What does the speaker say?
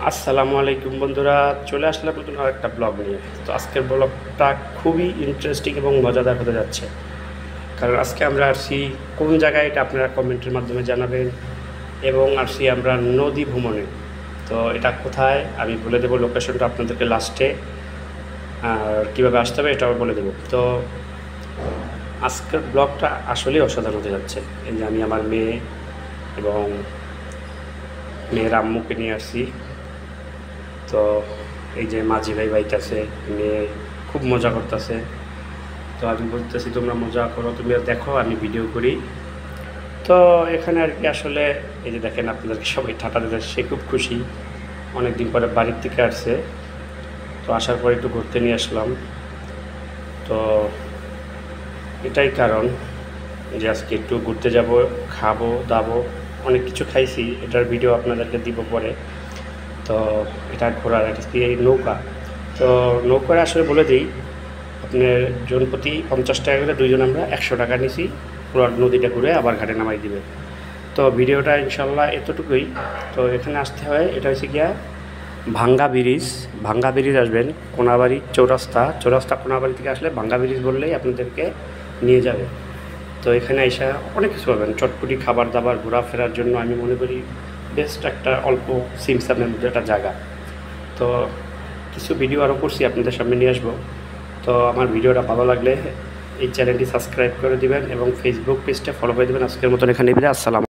আসসালামু আলাইকুম বন্ধুরা, চলে আসলাম নতুন আরেকটা ব্লগ নিয়ে। তো আজকের ব্লগটা খুবই ইন্টারেস্টিং এবং মজাদার হতে যাচ্ছে, কারণ আজকে আমরা আসছি কোন জায়গায় এটা আপনারা কমেন্টের মাধ্যমে জানাবেন। এবং আসছি আমরা নদী ভ্রমণে। তো এটা কোথায় আমি বলে দেবো, লোকেশনটা আপনাদেরকে লাস্টে, আর কীভাবে আসতে হবে এটাও বলে দেবো। তো আজকের ব্লগটা আসলেই অসাধারণ হতে যাচ্ছে। এই যে আমি আমার মেয়ে এবং মেয়ের আম্মুকে নিয়ে আসছি। তো এই যে মাঝি ভাই বাইতেছে, মেয়ে খুব মজা করতেছে। তো আমি বলতেছি তোমরা মজা করো, তুমি দেখো আমি ভিডিও করি। তো এখানে আর কি আসলে এই যে দেখেন আপনাদেরকে সবাই ঠাটা দিতে, সে খুব খুশি, অনেক দিন পরে বাড়ির থেকে আসছে। তো আসার পর একটু ঘুরতে নিয়ে আসলাম। তো এটাই কারণ যে আজকে একটু ঘুরতে যাব, খাবো দাবো, অনেক কিছু খাইছি, এটার ভিডিও আপনাদেরকে দিব পরে। তো এটা ঘোরার একটা এই নৌকা। তো নৌকার আসলে বলে দিই, আপনার জন প্রতি 50 টাকা করে, দুইজন আমরা 100 টাকা নিছি, পুরো নদীটা ঘুরে আবার ঘাটে নামাই দিবে। তো ভিডিওটা ইনশাল্লাহ এতটুকুই। তো এখানে আসতে হয়, এটা হচ্ছে গিয়া ভাঙ্গা ব্রিজ। ভাঙ্গা ব্রিজ আসবেন, কোনাবাড়ি চৌরাস্তা কোনাবাড়ি থেকে আসলে ভাঙ্গা ব্রিজ বললেই আপনাদেরকে নিয়ে যাবে। তো এখানে এসে অনেক কিছু পাবেন, চটপটি খাবার দাবার, ঘোরাফেরার জন্য আমি মনে করি বেস্ট একটা অল্প সিমসামের মধ্যে একটা জায়গা। তো কিছু ভিডিও আরও করছি, আপনাদের সামনে নিয়ে আসবো। তো আমার ভিডিওটা ভালো লাগলে এই চ্যানেলটি সাবস্ক্রাইব করে দিবেন এবং ফেসবুক পেজটা ফলো করে দেবেন। আজকের মতন এখানে বিদায়, আসসালাম।